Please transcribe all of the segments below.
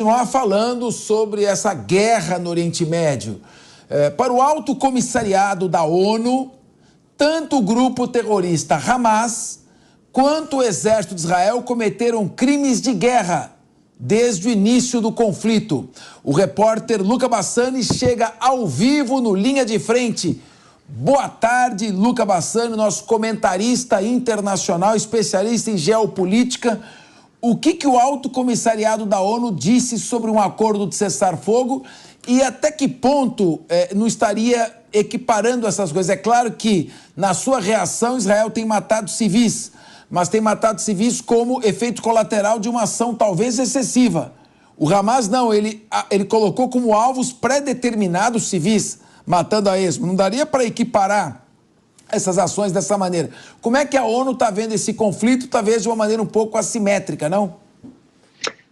Continuar falando sobre essa guerra no Oriente Médio. Para o Alto Comissariado da ONU, tanto o grupo terrorista Hamas quanto o exército de Israel cometeram crimes de guerra desde o início do conflito. O repórter Luca Bassani chega ao vivo no Linha de Frente. Boa tarde, Luca Bassani, nosso comentarista internacional, especialista em geopolítica. O que o Alto Comissariado da ONU disse sobre um acordo de cessar-fogo e até que ponto não estaria equiparando essas coisas? É claro que, na sua reação, Israel tem matado civis, mas tem matado civis como efeito colateral de uma ação talvez excessiva. O Hamas não, ele colocou como alvos pré-determinados civis, matando a esmo. Não daria para equiparar essas ações dessa maneira. Como é que a ONU está vendo esse conflito, talvez de uma maneira um pouco assimétrica, não?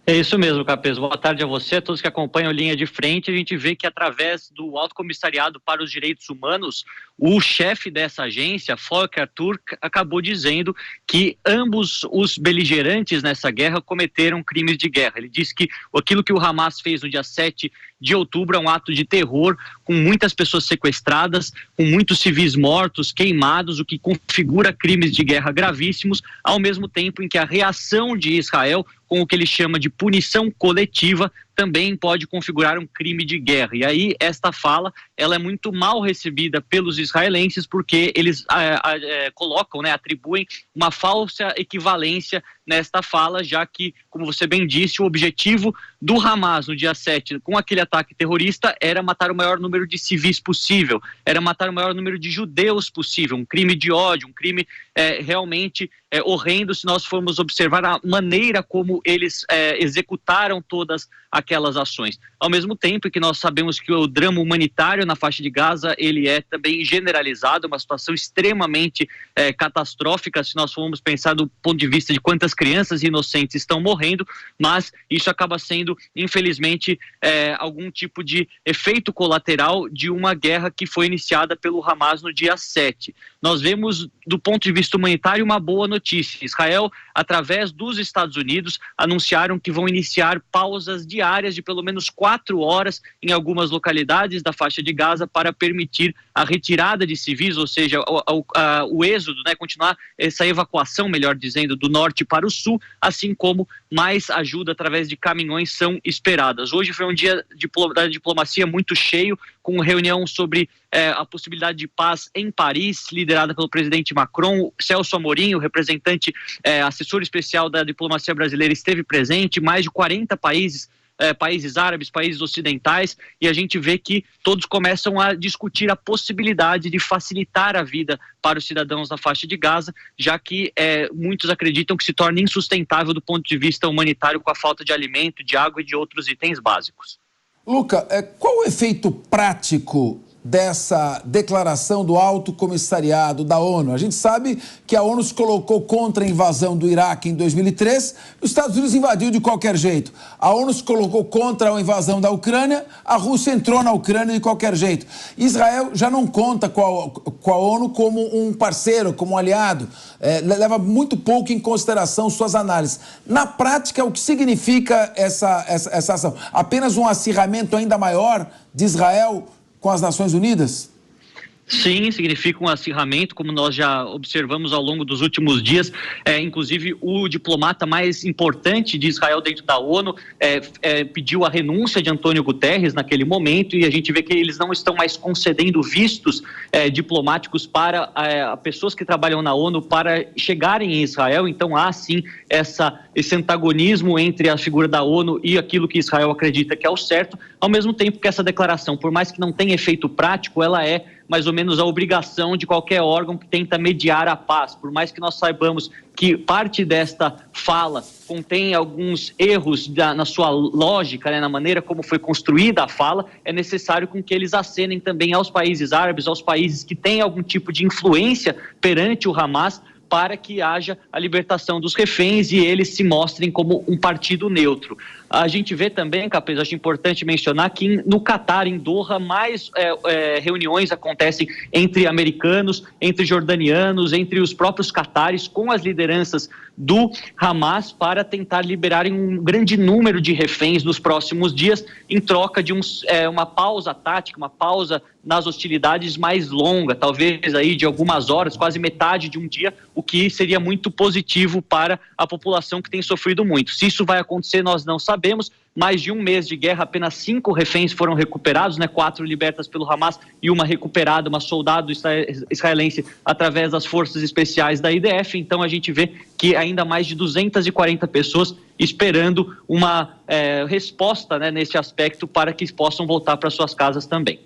É isso mesmo, Capês. Boa tarde a você, a todos que acompanham Linha de Frente. A gente vê que através do Alto Comissariado para os Direitos Humanos, o chefe dessa agência, Volker Turk, acabou dizendo que ambos os beligerantes nessa guerra cometeram crimes de guerra. Ele disse que aquilo que o Hamas fez no dia 7 de outubro é um ato de terror, com muitas pessoas sequestradas, com muitos civis mortos, queimados, o que configura crimes de guerra gravíssimos, ao mesmo tempo em que a reação de Israel, com o que ele chama de punição coletiva, também pode configurar um crime de guerra. E aí, esta fala, ela é muito mal recebida pelos israelenses, porque eles colocam, atribuem uma falsa equivalência nesta fala, já que, como você bem disse, o objetivo do Hamas no dia 7, com aquele ataque terrorista, era matar o maior número de civis possível, era matar o maior número de judeus possível, um crime de ódio, um crime realmente horrendo, se nós formos observar a maneira como eles executaram todas aquelas ações. Ao mesmo tempo que nós sabemos que o drama humanitário na faixa de Gaza, ele é também generalizado, uma situação extremamente catastrófica, se nós formos pensar do ponto de vista de quantas crianças inocentes estão morrendo, mas isso acaba sendo, infelizmente, algum tipo de efeito colateral de uma guerra que foi iniciada pelo Hamas no dia 7. Nós vemos, do ponto de vista humanitário, uma boa notícia. Israel, através dos Estados Unidos, anunciaram que vão iniciar pausas diárias de pelo menos 4 horas em algumas localidades da faixa de Gaza para permitir a retirada de civis, ou seja, o êxodo, continuar essa evacuação, melhor dizendo, do norte para o sul, assim como mais ajuda através de caminhões são esperadas. Hoje foi um dia da diplomacia muito cheio, com reunião sobre a possibilidade de paz em Paris, liderada pelo presidente Macron. Celso Amorim, o representante, assessor especial da diplomacia brasileira, esteve presente. Mais de 40 países árabes, países ocidentais, e a gente vê que todos começam a discutir a possibilidade de facilitar a vida para os cidadãos da faixa de Gaza, já que muitos acreditam que se torna insustentável do ponto de vista humanitário com a falta de alimento, de água e de outros itens básicos. Luca, qual o efeito prático dessa declaração do Alto Comissariado da ONU? A gente sabe que a ONU se colocou contra a invasão do Iraque em 2003, os Estados Unidos invadiu de qualquer jeito. A ONU se colocou contra a invasão da Ucrânia, a Rússia entrou na Ucrânia de qualquer jeito. Israel já não conta com a ONU como um parceiro, como um aliado, leva muito pouco em consideração suas análises. Na prática, o que significa essa ação? Apenas um acirramento ainda maior de Israel com as Nações Unidas? Sim, significa um acirramento, como nós já observamos ao longo dos últimos dias. Inclusive, o diplomata mais importante de Israel dentro da ONU pediu a renúncia de Antônio Guterres naquele momento, e a gente vê que eles não estão mais concedendo vistos diplomáticos para pessoas que trabalham na ONU para chegarem em Israel. Então há sim esse antagonismo entre a figura da ONU e aquilo que Israel acredita que é o certo, ao mesmo tempo que essa declaração, por mais que não tenha efeito prático, ela é mais ou menos a obrigação de qualquer órgão que tenta mediar a paz. Por mais que nós saibamos que parte desta fala contém alguns erros na sua lógica, na maneira como foi construída a fala, é necessário com que eles acenem também aos países árabes, aos países que têm algum tipo de influência perante o Hamas, para que haja a libertação dos reféns e eles se mostrem como um partido neutro. A gente vê também, Capês, acho importante mencionar que no Catar, em Doha, mais reuniões acontecem entre americanos, entre jordanianos, entre os próprios catares, com as lideranças do Hamas, para tentar liberarem um grande número de reféns nos próximos dias, em troca de uma pausa tática, uma pausa nas hostilidades mais longa, talvez aí de algumas horas, quase metade de um dia, o que seria muito positivo para a população que tem sofrido muito. Se isso vai acontecer, nós não sabemos. Mais de um mês de guerra, apenas 5 reféns foram recuperados, 4 libertas pelo Hamas e uma recuperada, uma soldado israelense através das forças especiais da IDF. Então a gente vê que ainda mais de 240 pessoas esperando uma resposta, nesse aspecto, para que possam voltar para suas casas também.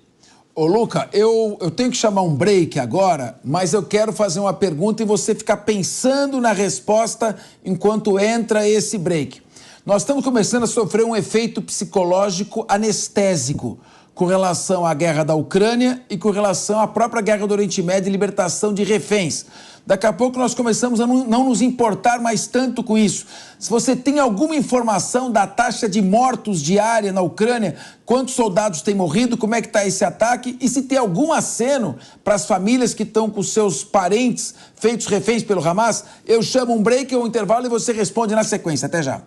Ô, Luca, eu tenho que chamar um break agora, mas eu quero fazer uma pergunta e você ficar pensando na resposta enquanto entra esse break. Nós estamos começando a sofrer um efeito psicológico anestésico com relação à guerra da Ucrânia e com relação à própria guerra do Oriente Médio e libertação de reféns. Daqui a pouco nós começamos a não nos importar mais tanto com isso. Se você tem alguma informação da taxa de mortos diária na Ucrânia, quantos soldados têm morrido, como é que está esse ataque e se tem algum aceno para as famílias que estão com seus parentes feitos reféns pelo Hamas, eu chamo um break ou um intervalo e você responde na sequência. Até já.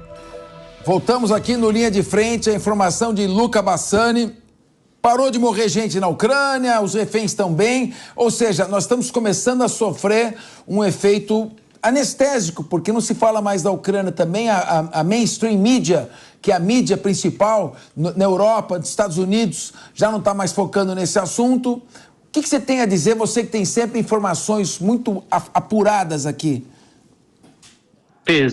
Voltamos aqui no Linha de Frente, a informação de Luca Bassani. Parou de morrer gente na Ucrânia, os reféns estão bem, ou seja, nós estamos começando a sofrer um efeito anestésico, porque não se fala mais da Ucrânia também, a mainstream media, que é a mídia principal na Europa, nos Estados Unidos, já não está mais focando nesse assunto. O que você tem a dizer, você que tem sempre informações muito apuradas aqui?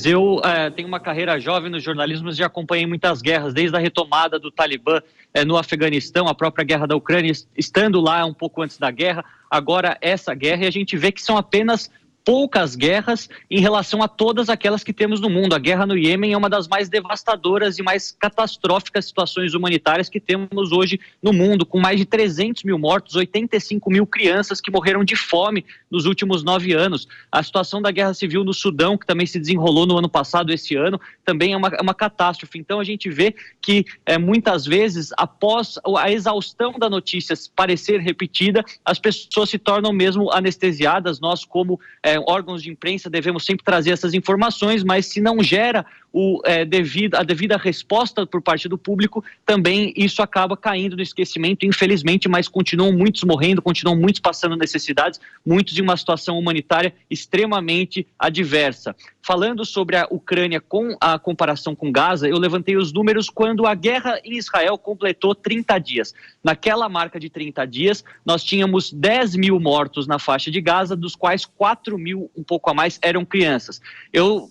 Eu tenho uma carreira jovem no jornalismo, já acompanhei muitas guerras, desde a retomada do Talibã no Afeganistão, a própria guerra da Ucrânia, estando lá um pouco antes da guerra, agora essa guerra, e a gente vê que são apenas poucas guerras em relação a todas aquelas que temos no mundo. A guerra no Iêmen é uma das mais devastadoras e mais catastróficas situações humanitárias que temos hoje no mundo, com mais de 300 mil mortos, 85 mil crianças que morreram de fome nos últimos 9 anos. A situação da guerra civil no Sudão, que também se desenrolou no ano passado, esse ano, também é uma catástrofe. Então a gente vê que muitas vezes, após a exaustão da notícia parecer repetida, as pessoas se tornam mesmo anestesiadas. Nós, como órgãos de imprensa, devemos sempre trazer essas informações, mas se não gera a devida resposta por parte do público, também isso acaba caindo no esquecimento, infelizmente, mas continuam muitos morrendo, continuam muitos passando necessidades, muitos em uma situação humanitária extremamente adversa. Falando sobre a Ucrânia com a comparação com Gaza, eu levantei os números quando a guerra em Israel completou 30 dias. Naquela marca de 30 dias, nós tínhamos 10 mil mortos na faixa de Gaza, dos quais 4 mil, um pouco a mais, eram crianças.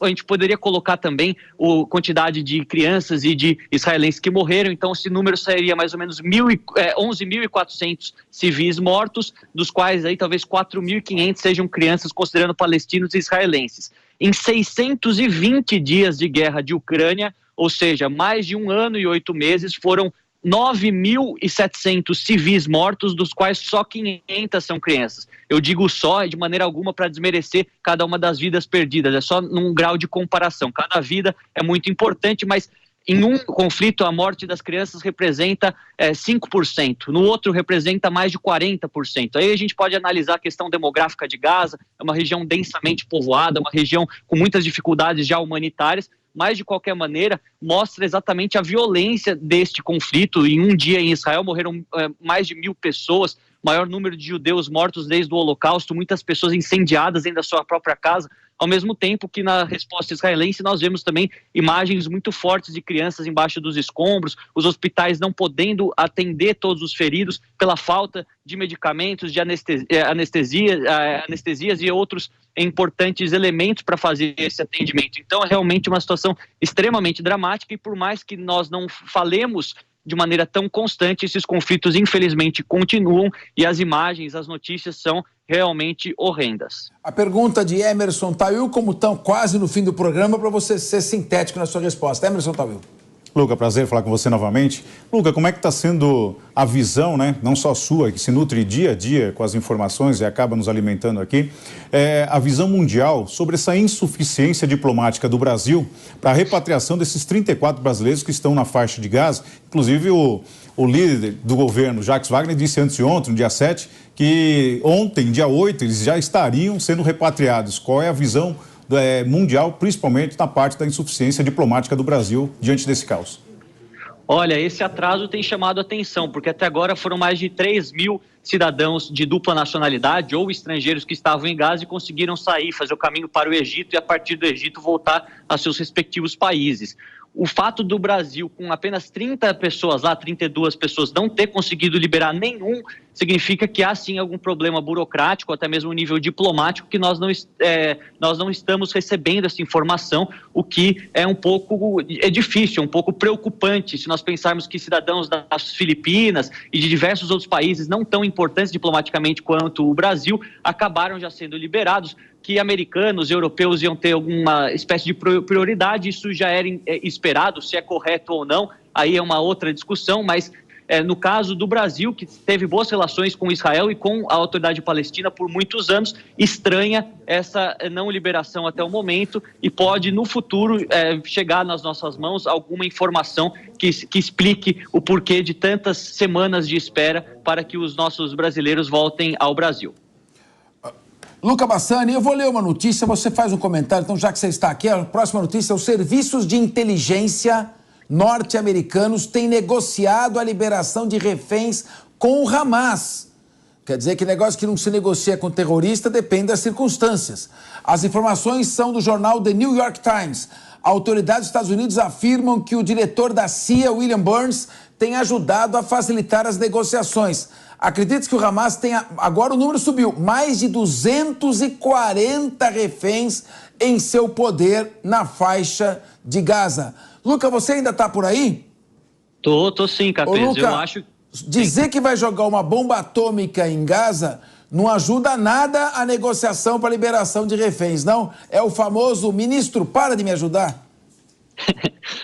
A gente poderia colocar também a quantidade de crianças e de israelenses que morreram, então esse número seria mais ou menos 11.400 civis mortos, dos quais aí talvez 4.500 sejam crianças, considerando palestinos e israelenses. Em 620 dias de guerra de Ucrânia, ou seja, mais de 1 ano e 8 meses, foram 9.700 civis mortos, dos quais só 500 são crianças. Eu digo só, de maneira alguma, para desmerecer cada uma das vidas perdidas, é só num grau de comparação. Cada vida é muito importante, mas em um conflito, a morte das crianças representa 5%, no outro representa mais de 40%. Aí a gente pode analisar a questão demográfica de Gaza, é uma região densamente povoada, uma região com muitas dificuldades já humanitárias, mas de qualquer maneira mostra exatamente a violência deste conflito. Em um dia em Israel morreram mais de 1.000 pessoas, maior número de judeus mortos desde o Holocausto, muitas pessoas incendiadas dentro da sua própria casa, ao mesmo tempo que na resposta israelense nós vemos também imagens muito fortes de crianças embaixo dos escombros, os hospitais não podendo atender todos os feridos pela falta de medicamentos, de anestesias e outros importantes elementos para fazer esse atendimento. Então é realmente uma situação extremamente dramática, e por mais que nós não falemos de maneira tão constante, esses conflitos infelizmente continuam, e as imagens, as notícias são realmente horrendas. A pergunta de Emerson Tawil, como estão quase no fim do programa, para você ser sintético na sua resposta. Emerson Tawil. Luca, prazer falar com você novamente. Luca, como é que está sendo a visão, né, não só sua, que se nutre dia a dia com as informações e acaba nos alimentando aqui, a visão mundial sobre essa insuficiência diplomática do Brasil para a repatriação desses 34 brasileiros que estão na faixa de Gaza? Inclusive, o líder do governo, Jacques Wagner, disse anteontem, no dia 7, que ontem, dia 8, eles já estariam sendo repatriados. Qual é a visão mundial, principalmente na parte da insuficiência diplomática do Brasil diante desse caos? Olha, esse atraso tem chamado a atenção, porque até agora foram mais de 3 mil cidadãos de dupla nacionalidade ou estrangeiros que estavam em Gaza e conseguiram sair, fazer o caminho para o Egito e a partir do Egito voltar a seus respectivos países. O fato do Brasil, com apenas 30 pessoas lá, 32 pessoas, não ter conseguido liberar nenhum, significa que há sim algum problema burocrático, até mesmo um nível diplomático, que nós não estamos recebendo essa informação, o que é um pouco difícil, um pouco preocupante, se nós pensarmos que cidadãos das Filipinas e de diversos outros países não tão importantes diplomaticamente quanto o Brasil, acabaram já sendo liberados, que americanos e europeus iam ter alguma espécie de prioridade, isso já era esperado, se é correto ou não, aí é uma outra discussão, mas no caso do Brasil, que teve boas relações com Israel e com a autoridade palestina por muitos anos, estranha essa não liberação até o momento e pode no futuro chegar nas nossas mãos alguma informação que explique o porquê de tantas semanas de espera para que os nossos brasileiros voltem ao Brasil. Luca Bassani, eu vou ler uma notícia, você faz um comentário, então já que você está aqui, a próxima notícia, os serviços de inteligência norte-americanos têm negociado a liberação de reféns com o Hamas. Quer dizer que negócio que não se negocia com terrorista depende das circunstâncias. As informações são do jornal The New York Times. Autoridades dos Estados Unidos afirmam que o diretor da CIA, William Burns, tem ajudado a facilitar as negociações. Acredite que o Hamas tem, agora o número subiu, mais de 240 reféns em seu poder na faixa de Gaza. Luca, você ainda está por aí? Tô sim, Capês. Luca, eu acho... Dizer que vai jogar uma bomba atômica em Gaza não ajuda nada a negociação para a liberação de reféns, não? É o famoso ministro, para de me ajudar.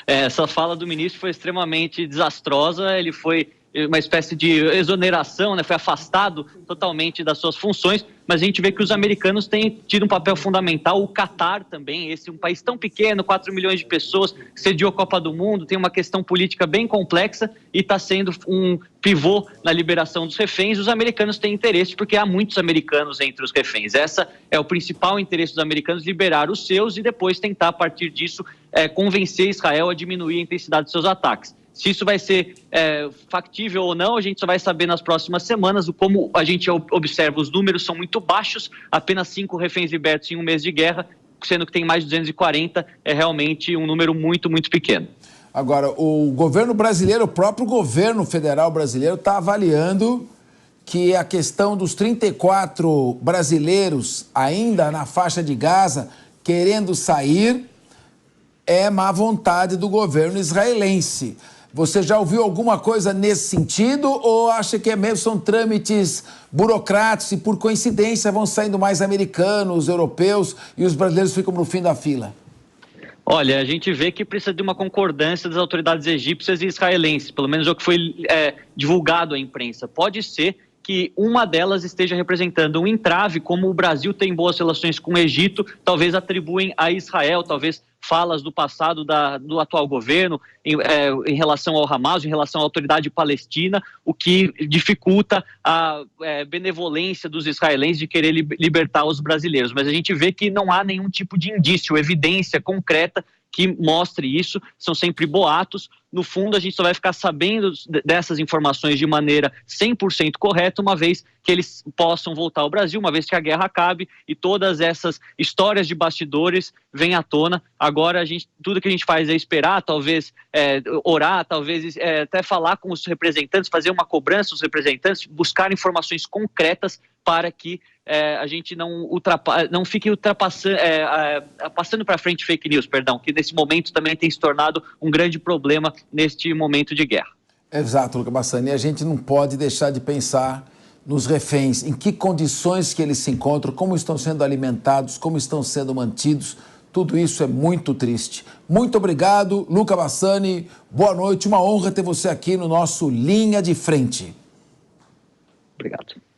Essa fala do ministro foi extremamente desastrosa, ele foi uma espécie de exoneração, né? Foi afastado totalmente das suas funções, mas a gente vê que os americanos têm tido um papel fundamental, o Catar também, esse um país tão pequeno, 4 milhões de pessoas, sediou a Copa do Mundo, tem uma questão política bem complexa e está sendo um pivô na liberação dos reféns. Os americanos têm interesse porque há muitos americanos entre os reféns. Essa é o principal interesse dos americanos, liberar os seus e depois tentar, a partir disso, convencer Israel a diminuir a intensidade dos seus ataques. Se isso vai ser factível ou não, a gente só vai saber nas próximas semanas. Como a gente observa, os números são muito baixos, apenas 5 reféns libertos em um mês de guerra, sendo que tem mais de 240, é realmente um número muito, muito pequeno. Agora, o governo brasileiro, o próprio governo federal brasileiro está avaliando que a questão dos 34 brasileiros ainda na faixa de Gaza querendo sair é má vontade do governo israelense. Você já ouviu alguma coisa nesse sentido ou acha que mesmo são trâmites burocráticos e por coincidência vão saindo mais americanos, europeus e os brasileiros ficam no fim da fila? Olha, a gente vê que precisa de uma concordância das autoridades egípcias e israelenses, pelo menos é o que foi divulgado à imprensa. Pode ser que uma delas esteja representando um entrave, como o Brasil tem boas relações com o Egito, talvez atribuem a Israel, talvez falas do passado do atual governo em relação ao Hamas, em relação à autoridade palestina, o que dificulta a benevolência dos israelenses de querer libertar os brasileiros. Mas a gente vê que não há nenhum tipo de indício, evidência concreta que mostre isso, são sempre boatos. No fundo, a gente só vai ficar sabendo dessas informações de maneira 100% correta, uma vez que eles possam voltar ao Brasil, uma vez que a guerra acabe e todas essas histórias de bastidores venham à tona. Agora, tudo que a gente faz é esperar, talvez orar, talvez até falar com os representantes, fazer uma cobrança dos representantes, buscar informações concretas para que a gente não fique passando para frente fake news, que nesse momento também tem se tornado um grande problema neste momento de guerra. Exato, Luca Bassani. A gente não pode deixar de pensar nos reféns, em que condições que eles se encontram, como estão sendo alimentados, como estão sendo mantidos. Tudo isso é muito triste. Muito obrigado, Luca Bassani. Boa noite, uma honra ter você aqui no nosso Linha de Frente. Obrigado.